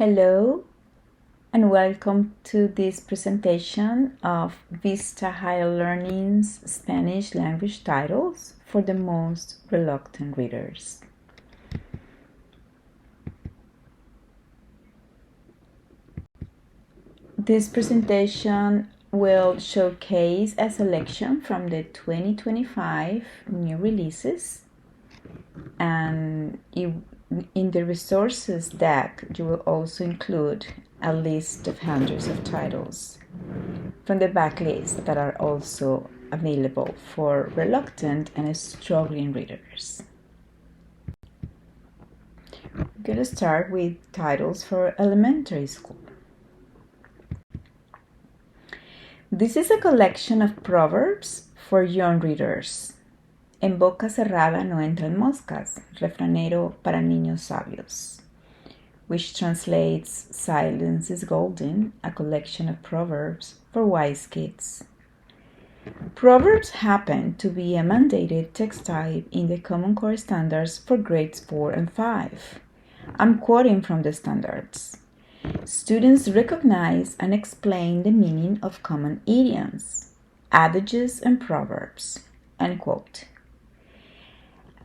Hello and welcome to this presentation of Vista Higher Learning's Spanish language titles for the most reluctant readers. This presentation will showcase a selection from the 2025 new releases, and in the resources deck you will also include a list of hundreds of titles from the backlist that are also available for reluctant and struggling readers. We're going to start with titles for elementary school. This is a collection of proverbs for young readers. En boca cerrada no entran moscas, refranero para niños sabios, which translates Silence is Golden, a collection of proverbs for wise kids. Proverbs happen to be a mandated text type in the Common Core standards for grades 4 and 5. I'm quoting from the standards. Students recognize and explain the meaning of common idioms, adages, and proverbs, end quote.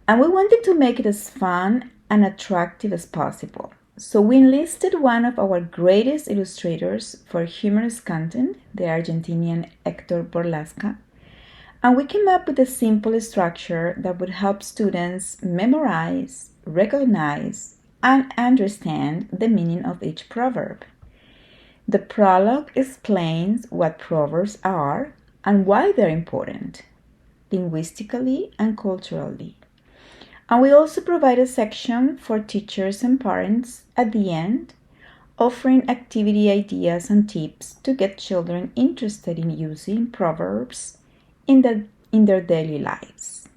And we wanted to make it as fun and attractive as possible. So we enlisted one of our greatest illustrators for humorous content, the Argentinian Hector Borlasca, and we came up with a simple structure that would help students memorize, recognize, and understand the meaning of each proverb. The prologue explains what proverbs are and why they're important, linguistically and culturally. And we also provide a section for teachers and parents at the end, offering activity ideas and tips to get children interested in using proverbs in their daily lives.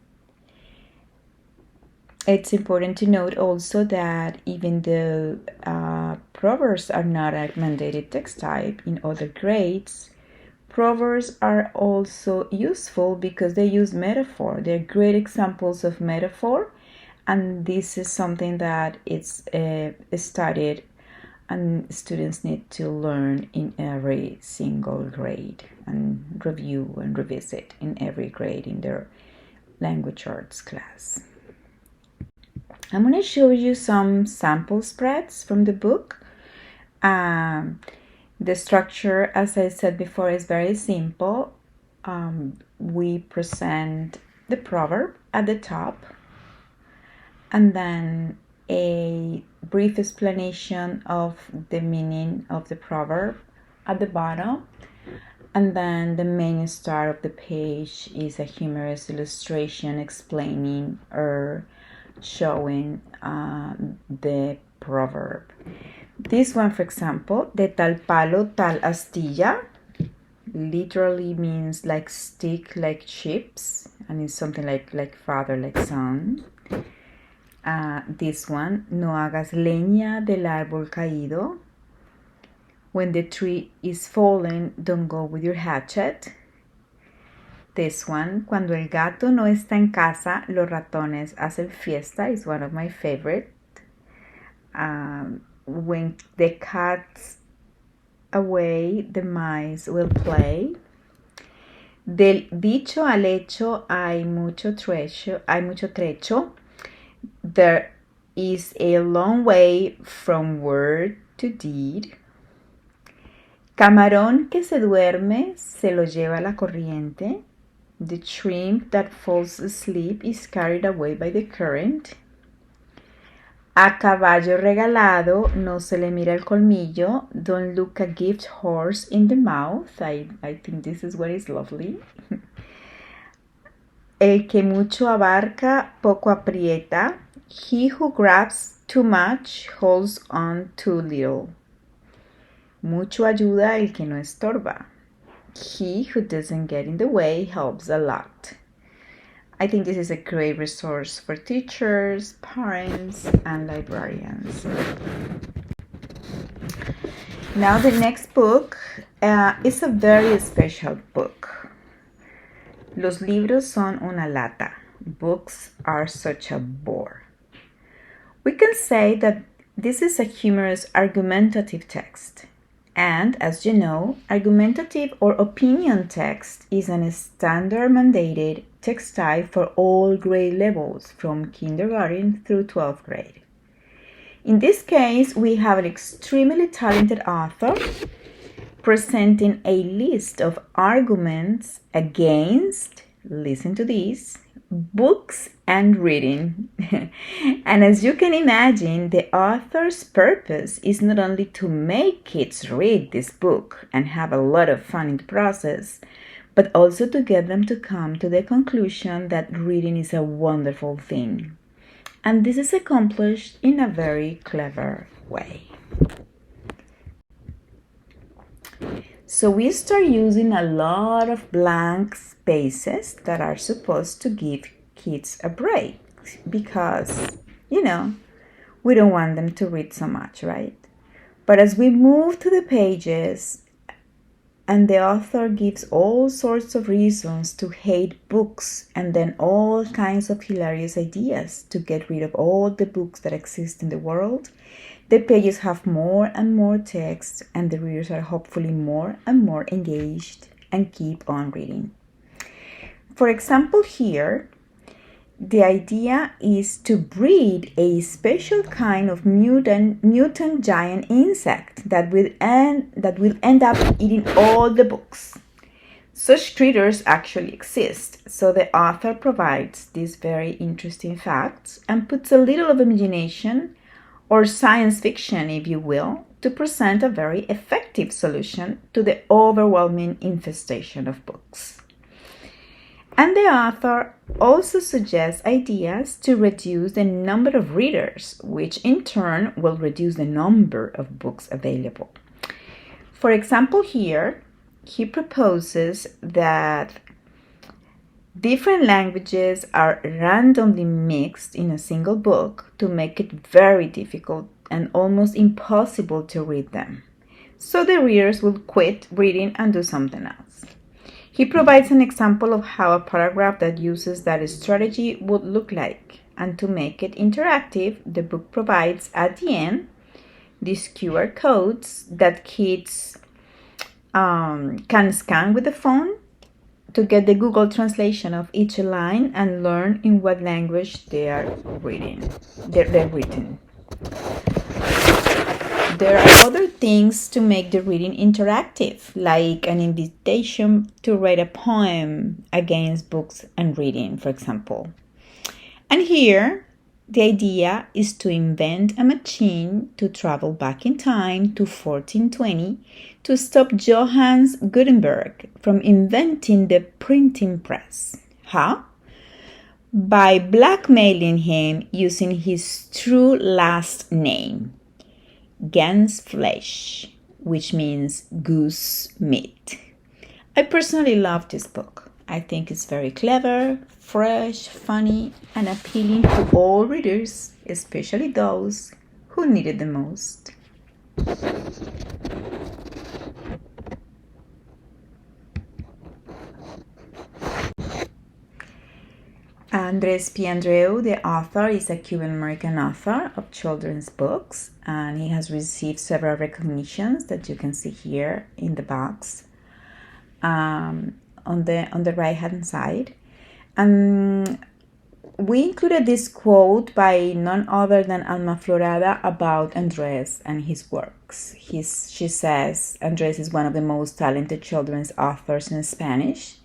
It's important to note also that even though proverbs are not a mandated text type in other grades, proverbs are also useful because they use metaphor. They're great examples of metaphor, and this is something that it's studied and students need to learn in every single grade and review and revisit in every grade in their language arts class. I'm going to show you some sample spreads from the book. The structure, as I said before, is very simple. We present the proverb at the top, and then a brief explanation of the meaning of the proverb at the bottom. And then the main star of the page is a humorous illustration explaining or showing the proverb. This one, for example, de tal palo tal astilla, literally means like stick, like chips, and it's something like father, like son. This one, no hagas leña del árbol caído. When the tree is falling, don't go with your hatchet. This one, cuando el gato no está en casa, los ratones hacen fiesta, is one of my favorite. When the cat's away, the mice will play. Del dicho al hecho hay mucho trecho. There is a long way from word to deed. Camarón que se duerme se lo lleva la corriente. The shrimp that falls asleep is carried away by the current. A caballo regalado no se le mira el colmillo. Don't look a gift horse in the mouth. I think this is what is lovely. El que mucho abarca, poco aprieta. He who grabs too much holds on too little. Mucho ayuda el que no estorba. He who doesn't get in the way helps a lot. I think this is a great resource for teachers, parents, and librarians. Now the next book is a very special book. Los libros son una lata. Books are such a bore. We can say that This is a humorous argumentative text. And as you know, argumentative or opinion text is a standard mandated text type for all grade levels from kindergarten through 12th grade. In this case, we have an extremely talented author presenting a list of arguments against, listen to this, books and reading. And as you can imagine, the author's purpose is not only to make kids read this book and have a lot of fun in the process, but also to get them to come to the conclusion that reading is a wonderful thing. And this is accomplished in a very clever way. So we start using a lot of blank spaces that are supposed to give kids a break because, we don't want them to read so much, right? But as we move to the pages and the author gives all sorts of reasons to hate books and then all kinds of hilarious ideas to get rid of all the books that exist in the world, the pages have more and more text and the readers are hopefully more and more engaged and keep on reading. For example, here, the idea is to breed a special kind of mutant giant insect that will end up eating all the books. Such critters actually exist, so the author provides these very interesting facts and puts a little of imagination or science fiction, if you will, to present a very effective solution to the overwhelming infestation of books. And the author also suggests ideas to reduce the number of readers, which in turn will reduce the number of books available. For example, here, he proposes that different languages are randomly mixed in a single book to make it very difficult and almost impossible to read them. So the readers will quit reading and do something else. He provides an example of how a paragraph that uses that strategy would look like. And to make it interactive, the book provides at the end these QR codes that kids can scan with the phone to get the Google translation of each line and learn in what language they are reading. They're written. There are other things to make the reading interactive, like an invitation to write a poem against books and reading, for example. And here, the idea is to invent a machine to travel back in time to 1420 to stop Johannes Gutenberg from inventing the printing press. How? By blackmailing him using his true last name, Gänsfleisch, which means goose meat. I personally love this book. I think it's very clever, fresh, funny, and appealing to all readers, especially those who need it the most. Andres P. Andreu, the author, is a Cuban-American author of children's books, and he has received several recognitions that you can see here in the box on the right-hand side. And we included this quote by none other than Alma Florada about Andres and his works. She says, Andres is one of the most talented children's authors in Spanish.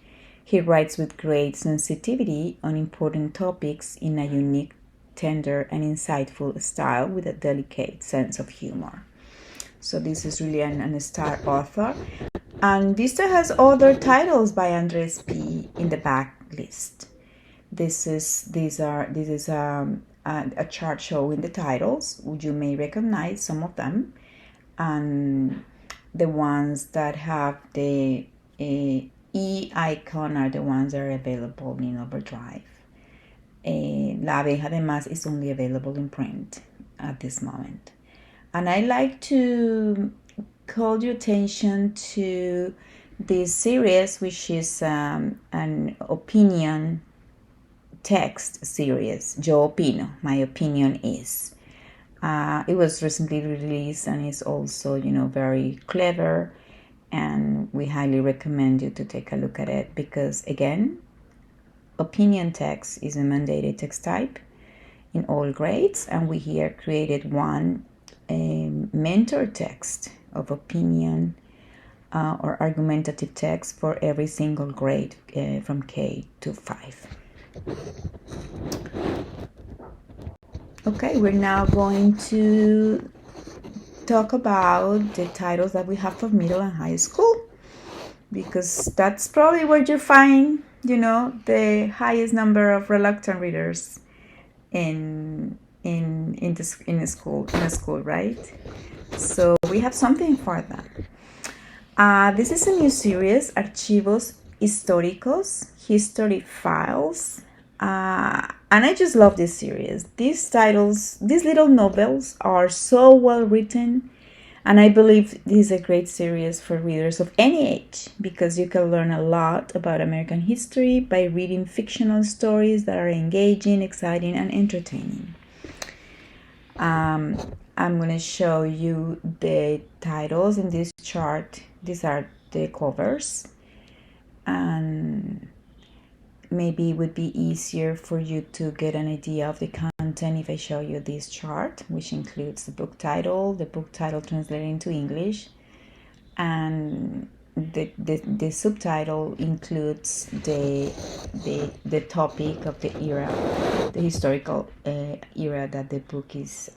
He writes with great sensitivity on important topics in a unique, tender, and insightful style with a delicate sense of humor. So this is really a star author. And Vista has other titles by Andres P. in the back list. This is a chart showing the titles. You may recognize some of them, and the ones that have the E icon are the ones that are available in Overdrive. La Abeja de Más is only available in print at this moment. And I like to call your attention to this series, which is an opinion text series. Yo opino, my opinion is. It was recently released and is also, very clever. And we highly recommend you to take a look at it because, again, opinion text is a mandated text type in all grades, and we here created one mentor text of opinion or argumentative text for every single grade from K to 5. Okay, we're now going to talk about the titles that we have for middle and high school, because that's probably where you find, the highest number of reluctant readers in a school, right? So we have something for them. This is a new series, Archivos Históricos, History Files. And I just love this series. These little novels are so well written, and I believe this is a great series for readers of any age because you can learn a lot about American history by reading fictional stories that are engaging, exciting, and entertaining. I'm going to show you the titles in this chart. These are the covers, and maybe it would be easier for you to get an idea of the content if I show you this chart, which includes the book title translated into English, and the subtitle includes the topic of the era, the historical era that the book is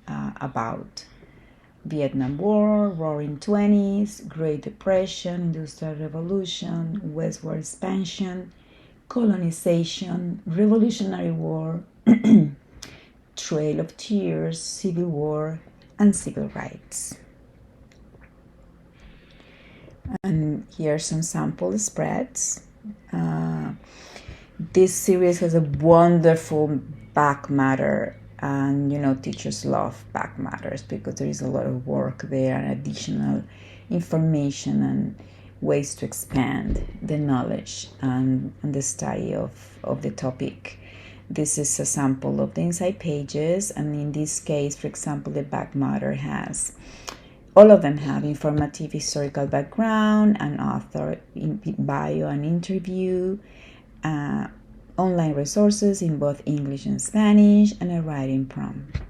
about. Vietnam War, Roaring Twenties, Great Depression, Industrial Revolution, Westward Expansion, Colonization, Revolutionary War, Trail of Tears, Civil War, and Civil Rights. And here are some sample spreads. This series has a wonderful back matter, and teachers love back matters because there is a lot of work there and additional information and ways to expand the knowledge and the study of the topic. This is a sample of the inside pages, and in this case, for example, the back matter all of them have informative historical background, an author bio and interview, online resources in both English and Spanish, and a writing prompt.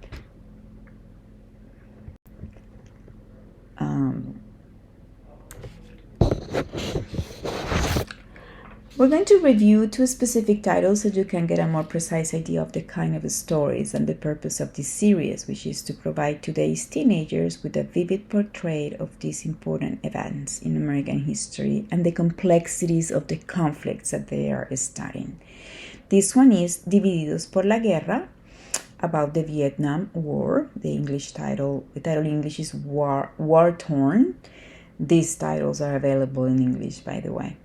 We're going to review 2 specific titles so you can get a more precise idea of the kind of stories and the purpose of this series, which is to provide today's teenagers with a vivid portrait of these important events in American history and the complexities of the conflicts that they are studying. This one is Divididos por la Guerra, about the Vietnam War. The title in English is War Torn. These titles are available in English, by the way.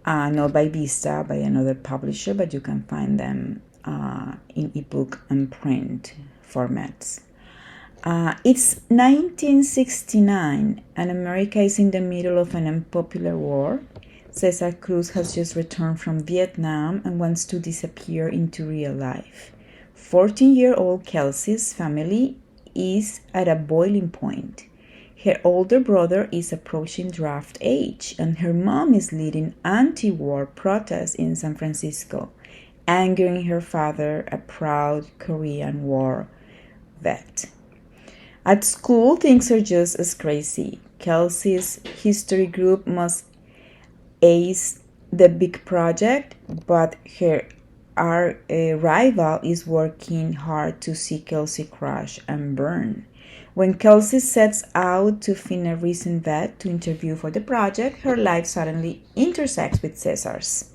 Not by Vista, by another publisher, but you can find them in ebook and print formats. It's 1969, and America is in the middle of an unpopular war. Cesar Cruz has just returned from Vietnam and wants to disappear into real life. 14-year-old Kelsey's family is at a boiling point. Her older brother is approaching draft age, and her mom is leading anti-war protests in San Francisco, angering her father, a proud Korean War vet. At school, things are just as crazy. Kelsey's history group must ace the big project, but our rival is working hard to see Kelsey crash and burn. When Kelsey sets out to find a recent vet to interview for the project, her life suddenly intersects with Cesar's.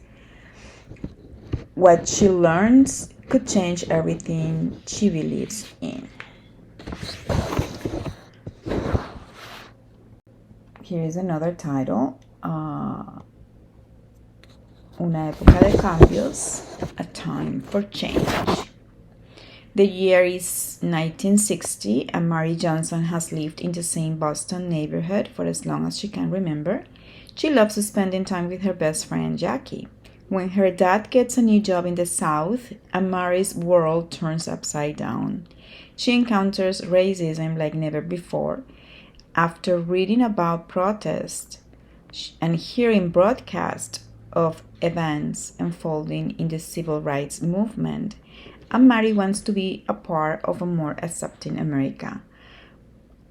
What she learns could change everything she believes in. Here is another title. Una época de cambios, a time for change. The year is 1960, and Mary Johnson has lived in the same Boston neighborhood for as long as she can remember. She loves spending time with her best friend, Jackie. When her dad gets a new job in the South, Amari's world turns upside down. She encounters racism like never before. After reading about protests and hearing broadcasts of events unfolding in the civil rights movement, Amari wants to be a part of a more accepting America.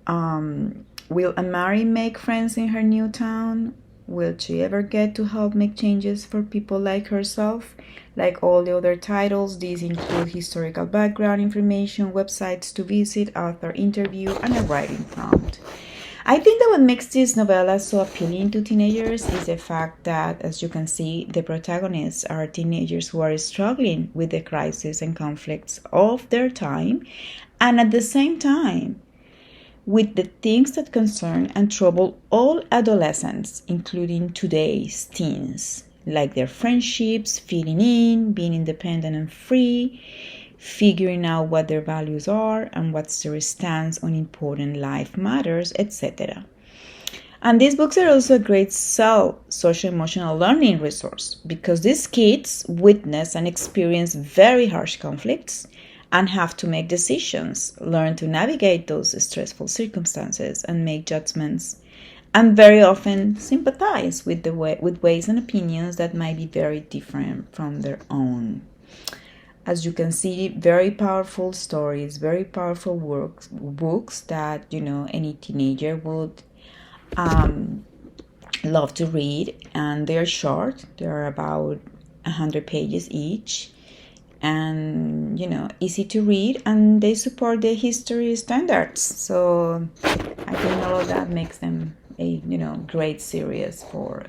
Will Amari make friends in her new town? Will she ever get to help make changes for people like herself? Like all the other titles, these include historical background information, websites to visit, author interview, and a writing prompt. I think that what makes this novella so appealing to teenagers is the fact that, as you can see, the protagonists are teenagers who are struggling with the crises and conflicts of their time, and at the same time, with the things that concern and trouble all adolescents, including today's teens, like their friendships, fitting in, being independent and free, figuring out what their values are and what's their stance on important life matters, etc. And these books are also a great social emotional learning resource because these kids witness and experience very harsh conflicts and have to make decisions, learn to navigate those stressful circumstances and make judgments, and very often sympathize with with ways and opinions that might be very different from their own. As you can see, very powerful stories, very powerful books that any teenager would love to read, and they're short. They're about 100 pages each, and easy to read, and they support the history standards. So I think all of that makes them a great series for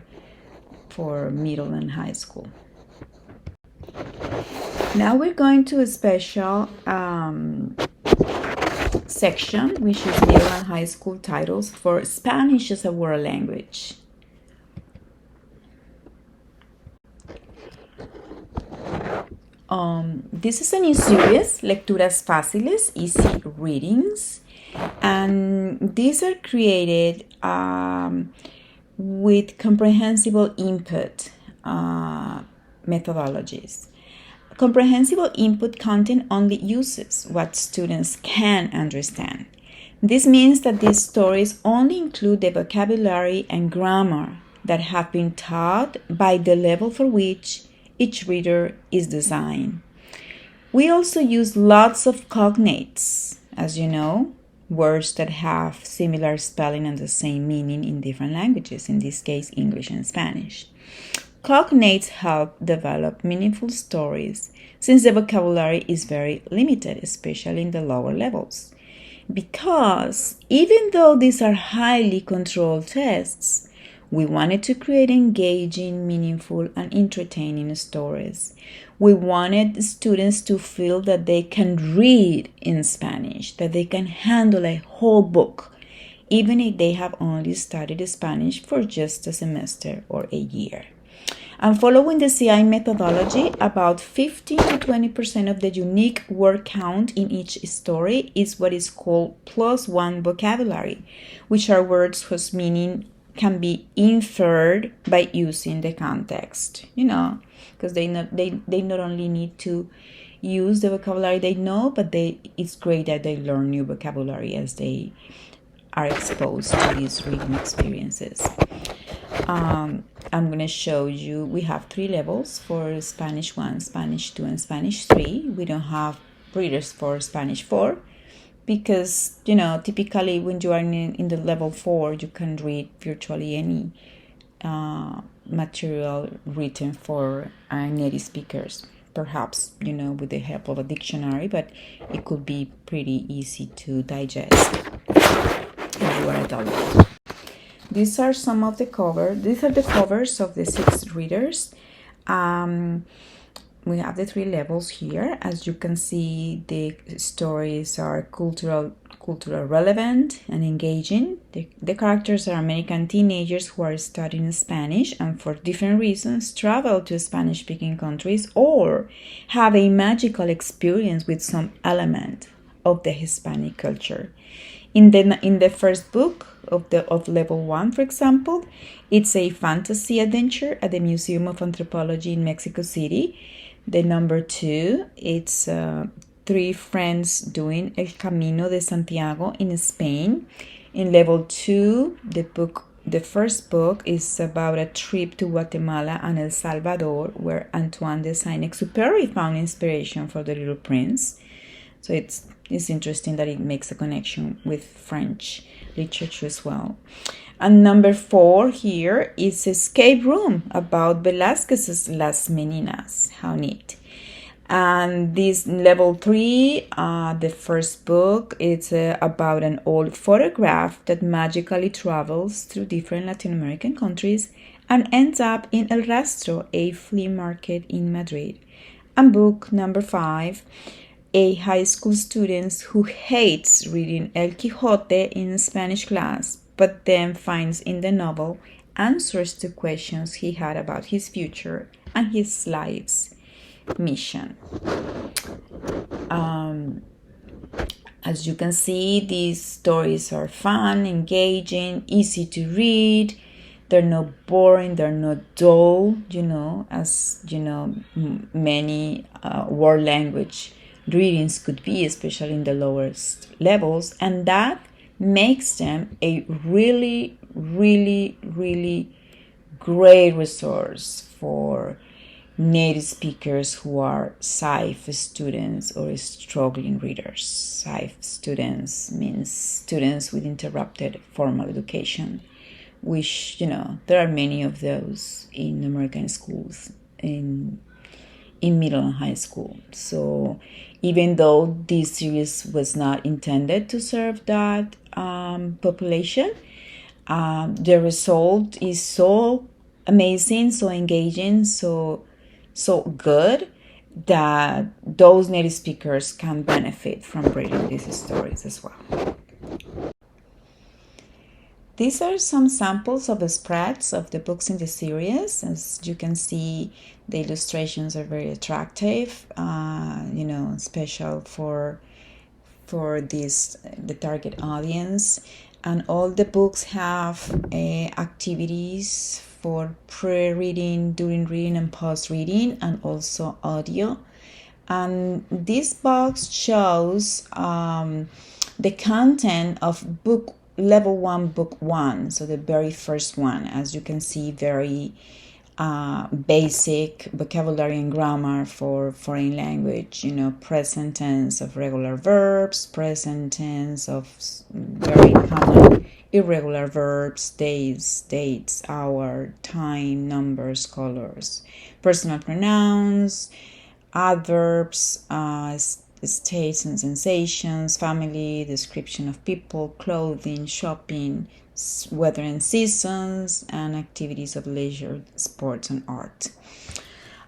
middle and high school. Now we're going to a special section, which is middle and high school titles for Spanish as a world language. This is a new series, Lecturas Fáciles, Easy Readings, and these are created with comprehensible input methodologies. Comprehensible input content only uses what students can understand. This means that these stories only include the vocabulary and grammar that have been taught by the level for which each reader is designed. We also use lots of cognates, as you know, words that have similar spelling and the same meaning in different languages, in this case, English and Spanish. Cognates help develop meaningful stories since the vocabulary is very limited, especially in the lower levels. Because even though these are highly controlled tests, we wanted to create engaging, meaningful, and entertaining stories. We wanted students to feel that they can read in Spanish, that they can handle a whole book, even if they have only studied Spanish for just a semester or a year. And following the CI methodology, about 15 to 20% of the unique word count in each story is what is called +1 vocabulary, which are words whose meaning can be inferred by using the context, because they not only need to use the vocabulary they know, but it's great that they learn new vocabulary as they are exposed to these reading experiences. I'm going to show you, we have 3 levels for Spanish 1, Spanish 2, and Spanish 3. We don't have readers for Spanish 4 because, typically when you are in the level 4, you can read virtually any material written for native speakers. Perhaps, with the help of a dictionary, but it could be pretty easy to digest if you are adult. These are some of the covers. These are the covers of the 6 readers. We have the 3 levels here. As you can see, the stories are cultural relevant and engaging. The characters are American teenagers who are studying Spanish and for different reasons travel to Spanish-speaking countries or have a magical experience with some element of the Hispanic culture. In the first book of level 1, for example, it's a fantasy adventure at the Museum of Anthropology in Mexico City. The number 2, it's 3 friends doing El Camino de Santiago in Spain. In level 2, the first book is about a trip to Guatemala and El Salvador, where Antoine de Saint-Exupéry found inspiration for The Little Prince. So it's interesting that it makes a connection with French literature as well. And number 4 here is Escape Room about Velázquez's Las Meninas. How neat. And this level 3, the first book, it's about an old photograph that magically travels through different Latin American countries and ends up in El Rastro, a flea market in Madrid. And book number 5, a high school student who hates reading El Quijote in Spanish class, but then finds in the novel answers to questions he had about his future and his life's mission. As you can see, these stories are fun, engaging, easy to read. They're not boring, they're not dull, as many world language readings could be, especially in the lowest levels, and that makes them a really, really, really great resource for native speakers who are SIFE students or struggling readers. SIFE students means students with interrupted formal education, which, there are many of those in American schools, in middle and high school. So even though this series was not intended to serve that population, the result is so amazing, so engaging, so good that those native speakers can benefit from reading these stories as well. These are some samples of the spreads of the books in the series. As you can see, the illustrations are very attractive, special for the target audience. And all the books have activities for pre-reading, during reading, and post-reading, and also audio. And this box shows the content of book level 1, book 1, so the very first one. As you can see, very basic vocabulary and grammar for foreign language, present tense of regular verbs, present tense of very common irregular verbs, dates, hour, time, numbers, colors, personal pronouns, adverbs, states and sensations, family, description of people, clothing, shopping, weather and seasons, and activities of leisure, sports, and art.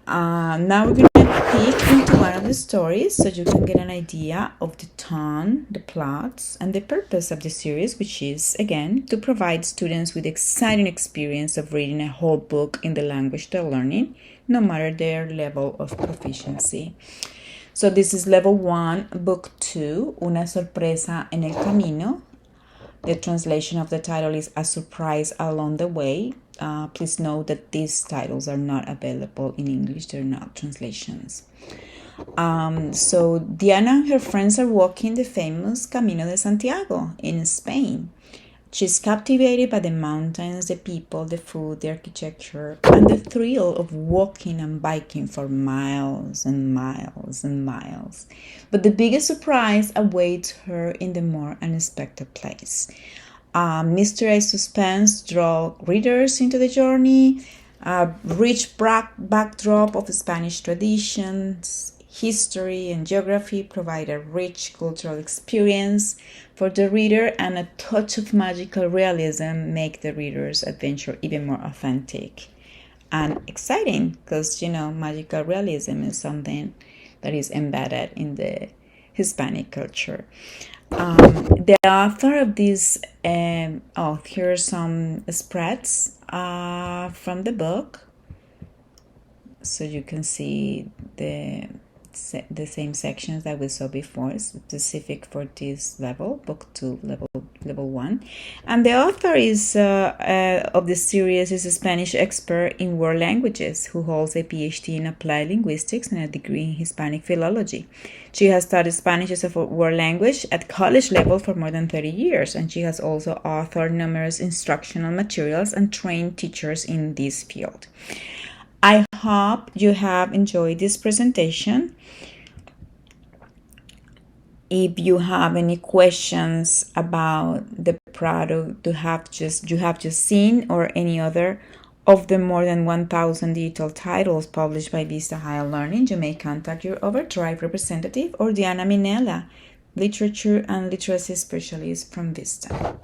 Now we're going to peek into one of the stories so you can get an idea of the tone, the plots, and the purpose of the series, which is, again, to provide students with exciting experience of reading a whole book in the language they're learning, no matter their level of proficiency. So this is level 1, book 2, Una sorpresa en el camino. The translation of the title is A Surprise Along the Way. Please note that these titles are not available in English. They're not translations. So Diana and her friends are walking the famous Camino de Santiago in Spain. She's captivated by the mountains, the people, the food, the architecture, and the thrill of walking and biking for miles and miles and miles. But the biggest surprise awaits her in the more unexpected place. Mystery suspense draw readers into the journey. A rich backdrop of Spanish traditions, history, and geography provide a rich cultural experience for the reader, and a touch of magical realism make the reader's adventure even more authentic and exciting, because magical realism is something that is embedded in the Hispanic culture. The author of this, here are some spreads from the book, so you can see the same sections that we saw before, specific for this level, book 2, level level 1. And the author of this series is a Spanish expert in world languages who holds a PhD in applied linguistics and a degree in Hispanic philology. She has studied Spanish as a world language at college level for more than 30 years, and she has also authored numerous instructional materials and trained teachers in this field. I hope you have enjoyed this presentation. If you have any questions about the product you have just seen or any other of the more than 1,000 digital titles published by Vista Higher Learning, you may contact your Overdrive representative or Diana Minella, Literature and Literacy Specialist from Vista.